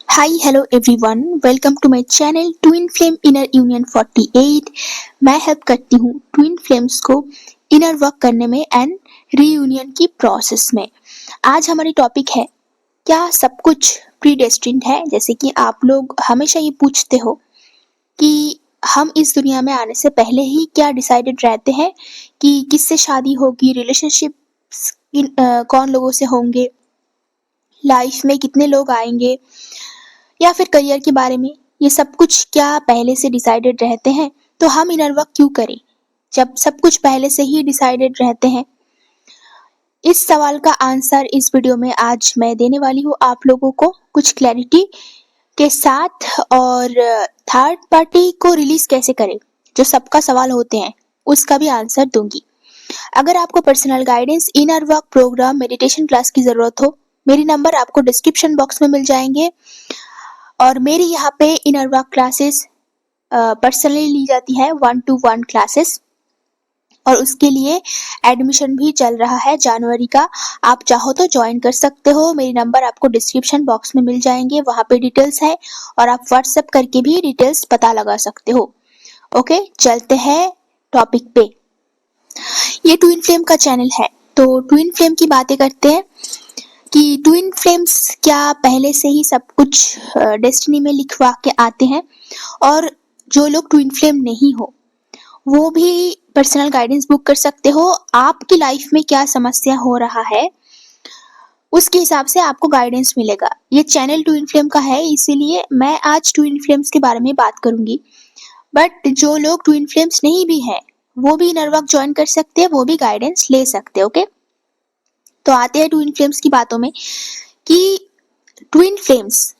Hi, hello everyone. Welcome to my channel Twin Flame Inner Union 48. मैं help करती हूँ twin flames को inner work करने में एंड रीयूनियन की प्रोसेस में। आज हमारी टॉपिक है, क्या सब कुछ प्रीडेस्टिन्ड है? जैसे कि आप लोग हमेशा ये पूछते हो कि हम इस दुनिया में आने से पहले ही क्या डिसाइडेड रहते हैं कि किससे शादी होगी, रिलेशनशिप कौन लोगों से होंगे, लाइफ में कितने लोग आएंगे, या फिर करियर के बारे में। ये सब कुछ क्या पहले से डिसाइडेड रहते हैं? तो हम इनर वर्क क्यों करें जब सब कुछ पहले से ही डिसाइडेड रहते हैं? इस सवाल का आंसर इस वीडियो में आज मैं देने वाली हूँ आप लोगों को कुछ क्लैरिटी के साथ। और थर्ड पार्टी को रिलीज कैसे करें, जो सबका सवाल होते हैं, उसका भी आंसर दूंगी। अगर आपको personal guidance, inner work program, meditation class की जरूरत हो, मेरी नंबर आपको डिस्क्रिप्शन बॉक्स में मिल जाएंगे। और मेरी यहाँ पे इनर वर्क क्लासेस पर्सनली ली जाती है, 1-to-1 क्लासेस, और उसके लिए एडमिशन भी चल रहा है जनवरी का। आप चाहो तो ज्वाइन कर सकते हो। मेरी नंबर आपको डिस्क्रिप्शन बॉक्स में मिल जाएंगे, वहाँ पे डिटेल्स है, और आप व्हाट्सएप करके भी डिटेल्स पता लगा सकते हो। ओके, चलते हैं टॉपिक पे। ये ट्विन फ्लेम का चैनल है, तो ट्विन फ्लेम की बातें करते हैं कि ट्विन फ्लेम्स क्या पहले से ही सब कुछ डेस्टिनी में लिखवा के आते हैं। और जो लोग ट्विन फ्लेम नहीं हो, वो भी पर्सनल गाइडेंस बुक कर सकते हो। आपकी लाइफ में क्या समस्या हो रहा है, उसके हिसाब से आपको गाइडेंस मिलेगा। ये चैनल ट्विन फ्लेम का है, इसीलिए मैं आज ट्विन फ्लेम्स के बारे में बात करूंगी। बट जो लोग ट्विन फ्लेम्स नहीं भी हैं, वो भी इनर वर्क ज्वाइन कर सकते हैं, वो भी गाइडेंस ले सकते हैं। ओके, तो आते हैं ट्विन फ्लेम्स की बातों में कि ट्विन फ्लेम्स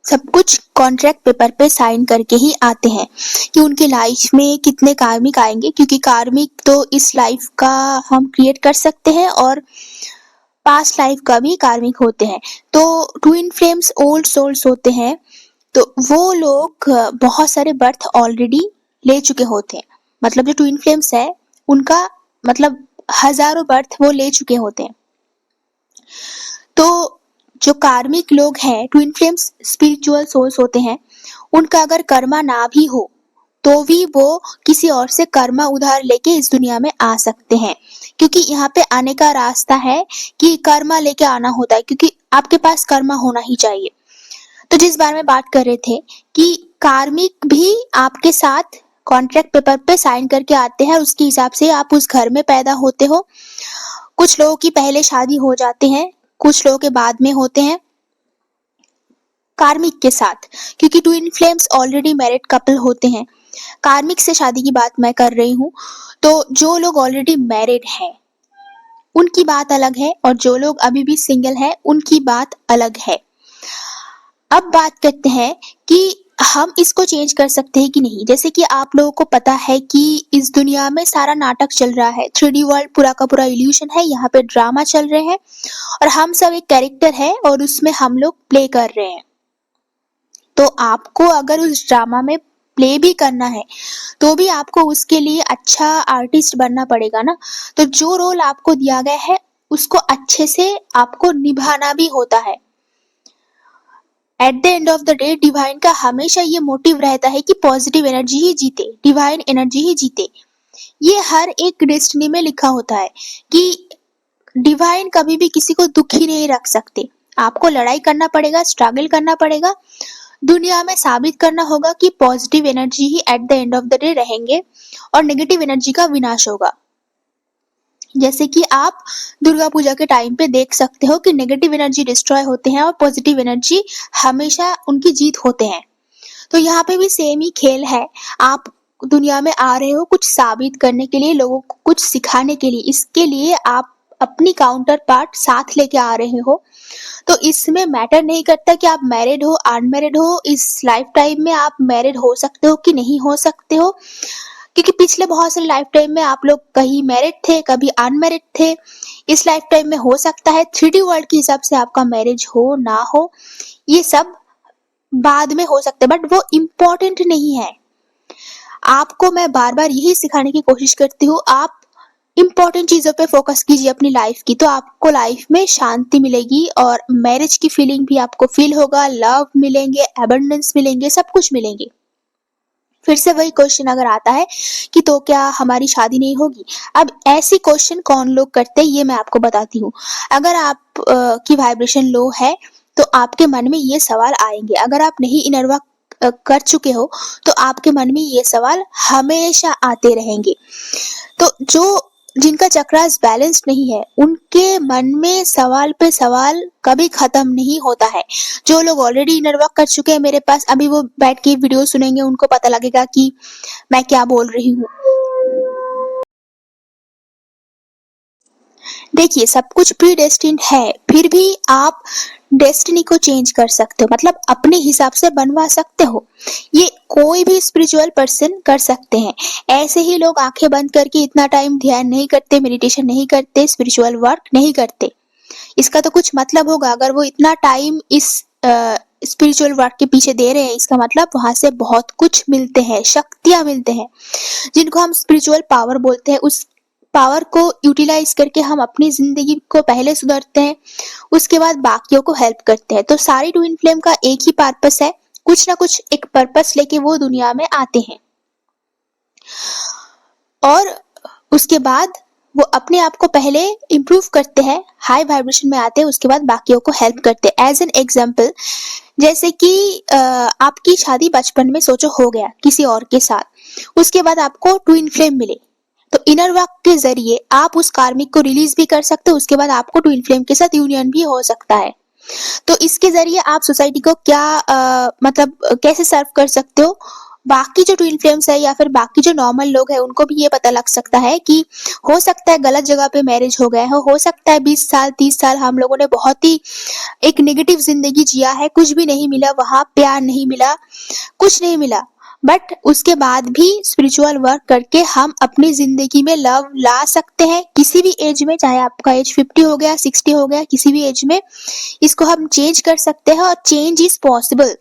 सब कुछ कॉन्ट्रैक्ट पेपर पे साइन करके ही आते हैं कि उनके लाइफ में कितने कार्मिक आएंगे, क्योंकि कार्मिक तो इस लाइफ का हम क्रिएट कर सकते हैं और पास्ट लाइफ का भी कार्मिक होते हैं। तो ट्विन फ्लेम्स ओल्ड सोल्स होते हैं, तो वो लोग बहुत सारे बर्थ ऑलरेडी ले चुके होते हैं। मतलब जो ट्विन फ्लेम्स है, उनका मतलब हजारों बर्थ वो ले चुके होते हैं। तो जो कार्मिक लोग हैं, ट्विन फ्लेम्स स्पिरिचुअल सोल्स होते हैं, उनका अगर कर्मा ना भी हो तो भी वो किसी और से कर्मा उधार लेके इस दुनिया में आ सकते हैं, क्योंकि यहाँ पे आने का रास्ता है कि कर्मा लेके आना होता है, क्योंकि आपके पास कर्मा होना ही चाहिए। तो जिस बारे में बात कर रहे थे कि कार्मिक भी आपके साथ कॉन्ट्रैक्ट पेपर पे साइन करके आते हैं, उसके हिसाब से आप उस घर में पैदा होते हो। कुछ लोगों की पहले शादी हो जाते हैं, कुछ लोगों के बाद में होते हैं कार्मिक के साथ, क्योंकि twin flames already married couple होते हैं। कार्मिक से शादी की बात मैं कर रही हूँ। तो जो लोग ऑलरेडी मैरिड हैं, उनकी बात अलग है, और जो लोग अभी भी सिंगल हैं, उनकी बात अलग है। अब बात करते हैं कि हम इसको चेंज कर सकते हैं कि नहीं। जैसे कि आप लोगों को पता है कि इस दुनिया में सारा नाटक चल रहा है, 3D वर्ल्ड पूरा का पूरा इल्यूशन है, यहाँ पे ड्रामा चल रहे हैं, और हम सब एक कैरेक्टर है और उसमें हम लोग प्ले कर रहे हैं। तो आपको अगर उस ड्रामा में प्ले भी करना है, तो भी आपको उसके लिए अच्छा आर्टिस्ट बनना पड़ेगा ना। तो जो रोल आपको दिया गया है, उसको अच्छे से आपको निभाना भी होता है। At the end of the day divine का हमेशा ये मोटिव रहता है कि पॉजिटिव एनर्जी ही जीते, डिवाइन एनर्जी ही जीते। ये हर एक डेस्टिनी में लिखा होता है कि डिवाइन कभी भी किसी को दुखी नहीं रख सकते। आपको लड़ाई करना पड़ेगा, स्ट्रगल करना पड़ेगा, दुनिया में साबित करना होगा कि positive energy he at the end of the day रहेंगे और नेगेटिव एनर्जी का विनाश होगा। जैसे कि आप दुर्गा पूजा के टाइम पे देख सकते हो कि नेगेटिव एनर्जी डिस्ट्रॉय होते हैं और पॉजिटिव एनर्जी हमेशा उनकी जीत होते हैं। तो यहाँ पे भी सेम ही खेल है। आप दुनिया में आ रहे हो कुछ साबित करने के लिए, लोगों को कुछ सिखाने के लिए, इसके लिए आप अपनी काउंटर पार्ट साथ लेके आ रहे हो। तो इसमें मैटर नहीं करता कि आप मैरिड हो, अनमैरिड हो, इस लाइफ टाइम में आप मैरिड हो सकते हो कि नहीं हो सकते हो, क्योंकि पिछले बहुत सारे लाइफ टाइम में आप लोग कहीं मैरिड थे, कभी अनमैरिड थे। इस लाइफ टाइम में हो सकता है 3D वर्ल्ड के हिसाब से आपका मैरिज हो ना हो, ये सब बाद में हो सकता है, बट वो इम्पोर्टेंट नहीं है। आपको मैं बार बार यही सिखाने की कोशिश करती हूँ, आप इम्पोर्टेंट चीज़ों पे फोकस कीजिए अपनी लाइफ की, तो आपको लाइफ में शांति मिलेगी और मैरिज की फीलिंग भी आपको फील होगा, लव मिलेंगे, एबंडेंस मिलेंगे, सब कुछ मिलेंगे। फिर से वही क्वेश्चन अगर आता है कि तो क्या हमारी शादी नहीं होगी? अब ऐसी क्वेश्चन कौन लोग करते हैं ये मैं आपको बताती हूँ। अगर आप की वाइब्रेशन लो है तो आपके मन में ये सवाल आएंगे। अगर आप नहीं इनर वर्क कर चुके हो तो आपके मन में ये सवाल हमेशा आते रहेंगे। तो जो जिनका चक्रास बैलेंस नहीं है उनके मन में सवाल पे सवाल कभी खत्म नहीं होता है। जो लोग ऑलरेडी इनर वर्क कर चुके हैं मेरे पास, अभी वो बैठ के वीडियो सुनेंगे, उनको पता लगेगा कि मैं क्या बोल रही हूँ। देखिए, सब कुछ प्री डेस्टिन्ड है, फिर भी आप डेस्टिनी को चेंज कर सकते हो, मतलब अपने हिसाब से बनवा सकते हो। ये कोई भी स्पिरिचुअल पर्सन कर सकते हैं। ऐसे ही लोग आंखें बंद करके इतना टाइम ध्यान नहीं करते, मेडिटेशन नहीं करते, स्पिरिचुअल वर्क नहीं करते। इसका तो कुछ मतलब होगा। अगर वो इतना टाइम इस स्पिरिचुअल वर्क के पीछे दे रहे हैं, इसका मतलब वहां से बहुत कुछ मिलते हैं, शक्तियां मिलते हैं, जिनको हम स्पिरिचुअल पावर बोलते हैं। उस पावर को यूटिलाइज करके हम अपनी जिंदगी को पहले सुधारते हैं, उसके बाद बाकियों को हेल्प करते हैं। तो सारी ट्विन फ्लेम का एक ही पर्पस है, कुछ ना कुछ एक पर्पस लेके वो दुनिया में आते हैं और उसके बाद वो अपने आप को पहले इम्प्रूव करते हैं, हाई वाइब्रेशन में आते हैं, उसके बाद बाकियों को हेल्प करते हैं। एज एन एग्जाम्पल, जैसे कि आपकी शादी बचपन में सोचो हो गया किसी और के साथ, उसके बाद आपको ट्विन फ्लेम मिले, तो इनर वर्क के जरिए आप उस कार्मिक को रिलीज भी कर सकते हो, उसके बाद आपको ट्विन फ्लेम के साथ यूनियन भी हो सकता है। तो इसके जरिए आप सोसाइटी को क्या मतलब कैसे सर्व कर सकते हो, बाकी जो ट्विन फ्लेम्स है या फिर बाकी जो नॉर्मल लोग हैं उनको भी ये पता लग सकता है कि हो सकता है गलत जगह पे मैरिज हो गया हो सकता है 20 साल 30 साल हम लोगों ने बहुत ही एक नेगेटिव जिंदगी जिया है, कुछ भी नहीं मिला वहां, प्यार नहीं मिला, कुछ नहीं मिला, बट उसके बाद भी स्पिरिचुअल वर्क करके हम अपनी जिंदगी में लव ला सकते हैं किसी भी एज में, चाहे आपका एज 50 हो गया 60 हो गया, किसी भी एज में इसको हम चेंज कर सकते हैं और चेंज इज पॉसिबल।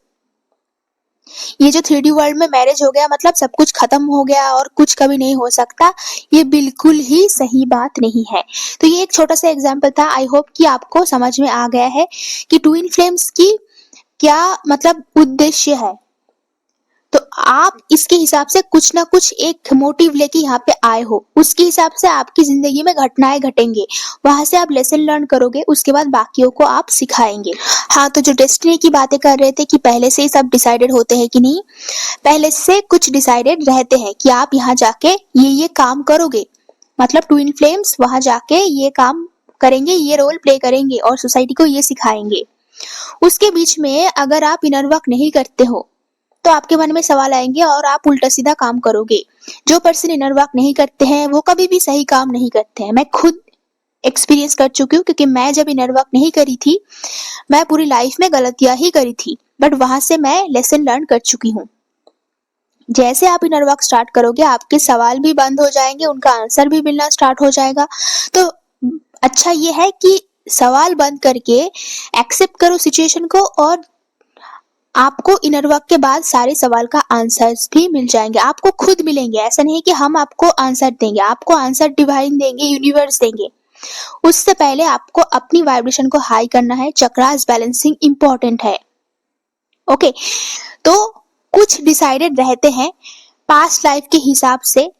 ये जो 3D वर्ल्ड में मैरिज हो गया मतलब सब कुछ खत्म हो गया और कुछ कभी नहीं हो सकता, ये बिल्कुल ही सही बात नहीं है। तो ये एक छोटा सा एग्जाम्पल था, आई होप कि आपको समझ में आ गया है कि ट्विन फ्लेम्स की क्या मतलब उद्देश्य है। तो आप इसके हिसाब से कुछ ना कुछ एक मोटिव लेके यहाँ पे आए हो, उसके हिसाब से आपकी जिंदगी में घटनाएं घटेंगे, वहां से आप लेसन लर्न करोगे, उसके बाद बाकियों को आप सिखाएंगे। हाँ, तो जो डेस्टिनी की बातें कर रहे थे कि पहले से ही सब डिसाइडेड होते हैं कि नहीं, पहले से कुछ डिसाइडेड रहते हैं कि आप यहाँ जाके ये काम करोगे, मतलब ट्विन फ्लेम्स वहां जाके ये काम करेंगे, ये रोल प्ले करेंगे और सोसाइटी को ये सिखाएंगे। उसके बीच में अगर आप इनर वर्क नहीं करते हो तो आपके मन में सवाल आएंगे और आप उल्टा सीधा काम करोगे। जो पर्सन इनर वर्क नहीं करते हैं वो कभी भी सही काम नहीं करते हैं। मैं खुद एक्सपीरियंस कर चुकी हूँ, क्योंकि मैं जब इनर वर्क नहीं करी थी मैं पूरी लाइफ में गलतियां ही करी थी, बट वहां से मैं लेसन लर्न कर चुकी हूँ। जैसे आप इनर वर्क स्टार्ट करोगे आपके सवाल भी बंद हो जाएंगे, उनका आंसर भी मिलना स्टार्ट हो जाएगा। तो अच्छा ये है कि सवाल बंद करके एक्सेप्ट करो सिचुएशन को और आपको इनर वर्क के बाद सारे सवाल का आंसर्स भी मिल जाएंगे, आपको खुद मिलेंगे। ऐसा नहीं है कि हम आपको आंसर देंगे, आपको आंसर डिवाइन देंगे, यूनिवर्स देंगे। उससे पहले आपको अपनी वाइब्रेशन को हाई करना है, चक्रास बैलेंसिंग इंपॉर्टेंट है। ओके, तो कुछ डिसाइडेड रहते हैं पास्ट लाइफ के हिसाब से,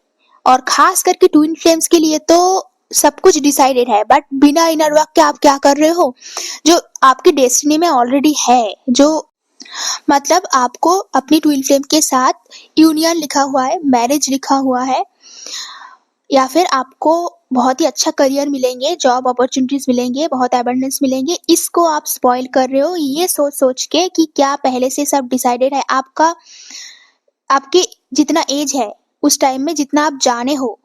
और खास करके ट्विन फ्लेम्स के लिए तो सब कुछ डिसाइडेड है, बट बिना इनर वर्क के आप क्या कर रहे हो, जो आपकी डेस्टिनी में ऑलरेडी है, जो मतलब आपको अपनी ट्विन फ्लेम के साथ यूनियन लिखा हुआ है, मैरिज लिखा हुआ है, या फिर आपको बहुत ही अच्छा करियर मिलेंगे, जॉब अपॉर्चुनिटीज मिलेंगे, बहुत एबंडेंस मिलेंगे, इसको आप स्पॉइल कर रहे हो ये सोच सोच के कि क्या पहले से सब डिसाइडेड है। आपका आपके जितना एज है उस टाइम में जितना आप जाने हो,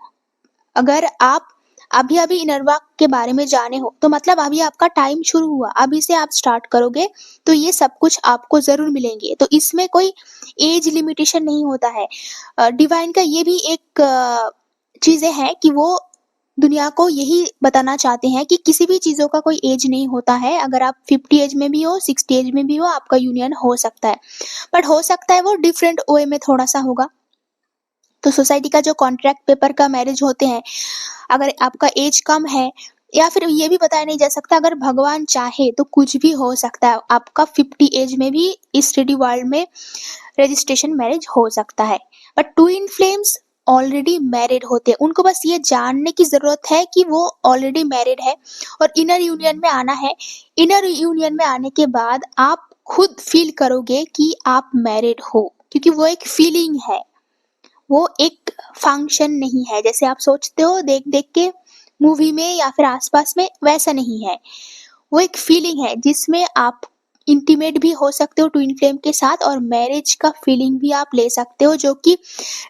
अगर आप अभी अभी इनर वर्क के बारे में जाने हो तो मतलब अभी आपका टाइम शुरू हुआ, अभी से आप स्टार्ट करोगे तो ये सब कुछ आपको जरूर मिलेंगे। तो इसमें कोई एज लिमिटेशन नहीं होता है। डिवाइन का ये भी एक चीजें हैं कि वो दुनिया को यही बताना चाहते हैं कि किसी भी चीजों का कोई एज नहीं होता है। अगर आप 50 एज में भी हो, 60 एज में भी हो, आपका यूनियन हो सकता है, बट हो सकता है वो डिफरेंट वे में थोड़ा सा होगा। तो सोसाइटी का जो कॉन्ट्रैक्ट पेपर का मैरिज होते हैं, अगर आपका एज कम है, या फिर ये भी बताया नहीं जा सकता, अगर भगवान चाहे तो कुछ भी हो सकता है, आपका 50 एज में भी इस 3D वर्ल्ड में रजिस्ट्रेशन मैरिज हो सकता है। But twin flames already married होते हैं, उनको बस ये जानने की जरूरत है कि वो ऑलरेडी मैरिड है और इनर यूनियन में आना है। इनर यूनियन में आने के बाद आप खुद फील करोगे कि आप मैरिड हो, क्योंकि वो एक फीलिंग है, वो एक फंक्शन नहीं है जैसे आप सोचते हो देख देख के मूवी में या फिर आसपास में, वैसा नहीं है। वो एक फीलिंग है जिसमें आप इंटीमेट भी हो सकते हो ट्विन फ्लेम के साथ, और मैरिज का फीलिंग भी आप ले सकते हो, जो कि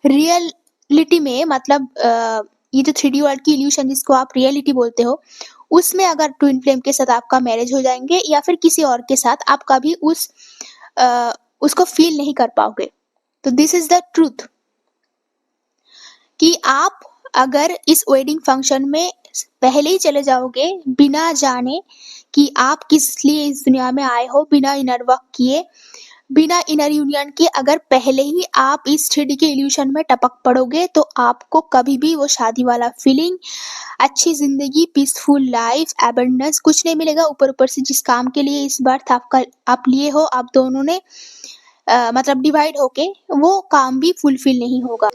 रियलिटी में मतलब ये जो 3D वर्ल्ड की इल्यूशन जिसको आप रियलिटी बोलते हो, उसमें अगर ट्विन फ्लेम के साथ आपका मैरिज हो जाएंगे या फिर किसी और के साथ, आप कभी उसको फील नहीं कर पाओगे। तो दिस इज द ट्रूथ कि आप अगर इस वेडिंग फंक्शन में पहले ही चले जाओगे बिना जाने कि आप किस लिए इस दुनिया में आए हो, बिना इनर वर्क किए, बिना इनर यूनियन के, अगर पहले ही आप इस 3D के इल्यूशन में टपक पड़ोगे तो आपको कभी भी वो शादी वाला फीलिंग, अच्छी जिंदगी, पीसफुल लाइफ, एबंडेंस कुछ नहीं मिलेगा। ऊपर ऊपर से जिस काम के लिए इस बर्थ आप लिए हो, आप दोनों ने मतलब डिवाइड होके, वो काम भी फुलफिल नहीं होगा।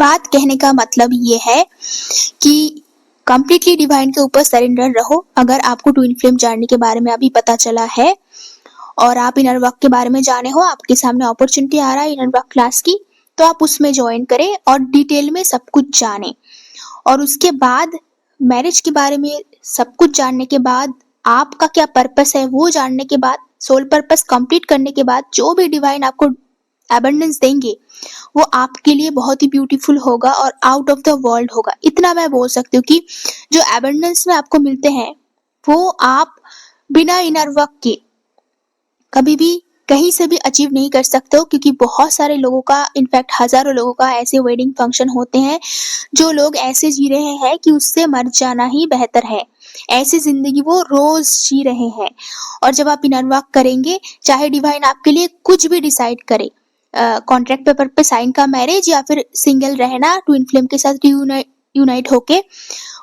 बात कहने का मतलब ये है कि कंप्लीटली डिवाइन के ऊपर सरेंडर रहो। अगर आपको ट्विन फ्लेम जानने के बारे में अभी पता चला है और आप इनर वर्क के बारे में जाने हो, आपके सामने अपॉर्चुनिटी आ रहा है इनर वर्क क्लास की, तो आप उसमें ज्वाइन करें और डिटेल में सब कुछ जानें। और उसके बाद मैरिज के बारे में सब कुछ जानने के बाद, आपका क्या पर्पस है वो जानने के बाद, सोल पर्पस कंप्लीट करने के बाद, जो भी डिवाइन आपको एबंडेंस देंगे वो आपके लिए बहुत ही ब्यूटीफुल होगा और आउट ऑफ द वर्ल्ड होगा। इतना मैं बोल सकती हूँ कि जो एबंडेंस में आपको मिलते हैं वो आप बिना इनर वर्क के कभी भी कहीं से भी अचीव नहीं कर सकते हो, क्योंकि बहुत सारे लोगों का, इनफैक्ट हजारों लोगों का ऐसे वेडिंग फंक्शन होते हैं जो लोग ऐसे जी रहे हैं कि उससे मर जाना ही बेहतर है। ऐसी जिंदगी वो रोज जी रहे हैं। और जब आप इनर वर्क करेंगे, चाहे डिवाइन आपके लिए कुछ भी डिसाइड करे, कॉन्ट्रैक्ट पेपर पे साइन का मैरिज या फिर सिंगल रहना ट्विन फ्लेम के साथ यूनाइट होके,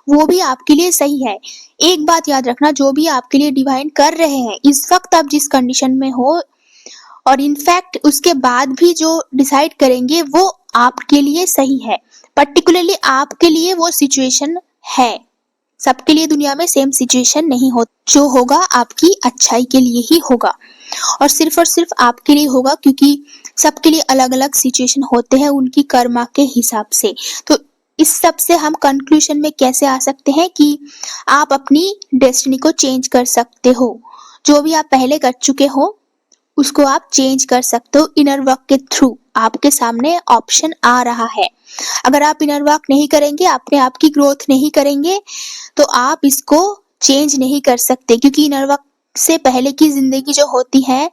वो भी आपके लिए सही है। एक बात याद रखना, जो भी आपके लिए डिवाइन कर रहे हैं इस वक्त आप जिस कंडीशन में हो, और इनफैक्ट उसके बाद भी जो डिसाइड करेंगे वो आपके लिए सही है। पर्टिकुलरली आपके लिए वो सिचुएशन है, सबके लिए दुनिया में सेम सिचुएशन नहीं हो। जो होगा आपकी अच्छाई के लिए ही होगा और सिर्फ आपके लिए होगा, क्योंकि सबके लिए अलग अलग सिचुएशन होते हैं उनकी कर्मा के हिसाब से। तो इस सब से हम कंक्लूजन में कैसे आ सकते हैं कि आप अपनी डेस्टिनी को चेंज कर सकते हो। जो भी आप पहले कर चुके हो उसको आप चेंज कर सकते हो इनर वर्क के थ्रू। आपके सामने ऑप्शन आ रहा है। अगर आप इनर वर्क नहीं करेंगे, अपने आप की ग्रोथ नहीं करेंगे, तो आप इसको चेंज नहीं कर सकते, क्योंकि इनर वर्क से पहले की जिंदगी जो होती है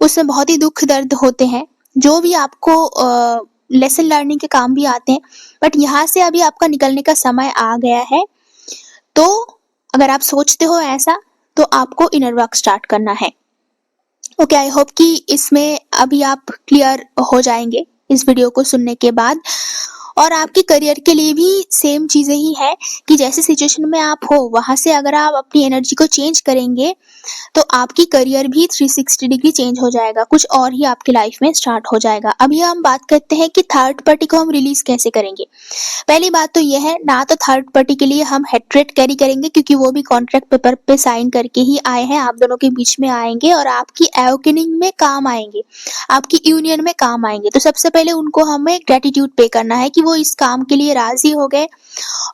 उसमें बहुत ही दुख दर्द होते हैं, जो भी आपको लेसन लर्निंग के काम भी आते हैं। बट यहाँ से अभी आपका निकलने का समय आ गया है। तो अगर आप सोचते हो ऐसा, तो आपको इनर वर्क स्टार्ट करना है। ओके, आई होप कि इसमें अभी आप क्लियर हो जाएंगे इस वीडियो को सुनने के बाद। और आपके करियर के लिए भी सेम चीजें ही है कि जैसे सिचुएशन में आप हो वहां से अगर आप अपनी एनर्जी को चेंज करेंगे तो आपकी करियर भी 360 डिग्री चेंज हो जाएगा, कुछ और ही आपकी लाइफ में स्टार्ट हो जाएगा। अभी हम बात करते हैं कि थर्ड पार्टी को हम रिलीज कैसे करेंगे। पहली बात तो यह है, ना तो थर्ड पार्टी के लिए हम हेट्रेट कैरी करेंगे, क्योंकि वो भी कॉन्ट्रैक्ट पेपर पे साइन करके ही आए हैं, आप दोनों के बीच में आएंगे और आपकी एवोकेनिंग में काम आएंगे, आपकी यूनियन में काम आएंगे। तो सबसे पहले उनको हमें ग्रेटिट्यूड पे करना है कि वो इस काम के लिए राजी हो गए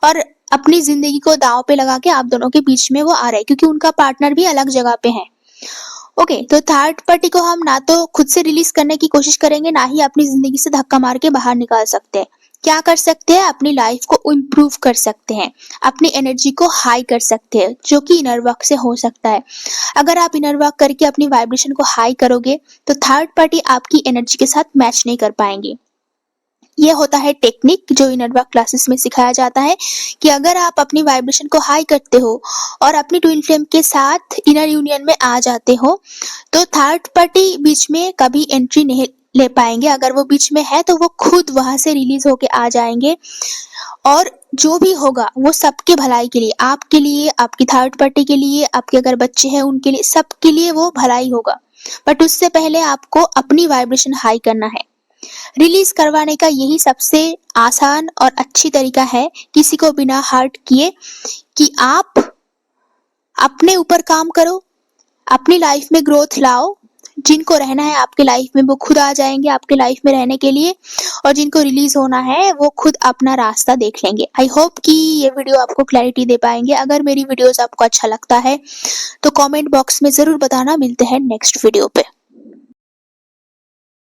और अपनी जिंदगी को दांव पे लगा के आप दोनों के बीच में वो आ रहे हैं, क्योंकि उनका पार्टनर भी अलग जगह पे है। ओके, तो थर्ड पार्टी को हम ना तो खुद से रिलीज करने की कोशिश करेंगे, ना ही अपनी जिंदगी से धक्का मार के बाहर निकाल सकते हैं। क्या कर सकते हैं, अपनी लाइफ को इम्प्रूव कर सकते हैं, अपनी एनर्जी को हाई कर सकते हैं, जो कि इनर वर्क से हो सकता है। अगर आप इनर वर्क करके अपनी वाइब्रेशन को हाई करोगे तो थर्ड पार्टी आपकी एनर्जी के साथ मैच नहीं कर पाएंगे। ये होता है टेक्निक जो इनर वर्क क्लासेस में सिखाया जाता है कि अगर आप अपनी वाइब्रेशन को हाई करते हो और अपनी ट्विन फ्लेम के साथ इनर यूनियन में आ जाते हो, तो थर्ड पार्टी बीच में कभी एंट्री नहीं ले पाएंगे। अगर वो बीच में है तो वो खुद वहां से रिलीज होके आ जाएंगे, और जो भी होगा वो सबके भलाई के लिए, आपके लिए, आपकी थर्ड पार्टी के लिए, आपके अगर बच्चे हैं उनके लिए, सबके लिए वो भलाई होगा। बट उससे पहले आपको अपनी वाइब्रेशन हाई करना है। रिलीज करवाने का यही सबसे आसान और अच्छी तरीका है, किसी को बिना हर्ट किए, कि आप अपने ऊपर काम करो, अपनी लाइफ में ग्रोथ लाओ। जिनको रहना है आपके लाइफ में वो खुद आ जाएंगे आपके लाइफ में रहने के लिए, और जिनको रिलीज होना है वो खुद अपना रास्ता देख लेंगे। आई होप कि ये वीडियो आपको क्लैरिटी दे पाएंगे। अगर मेरी वीडियोस आपको अच्छा लगता है तो कमेंट बॉक्स में जरूर बताना। मिलते हैं नेक्स्ट वीडियो पे।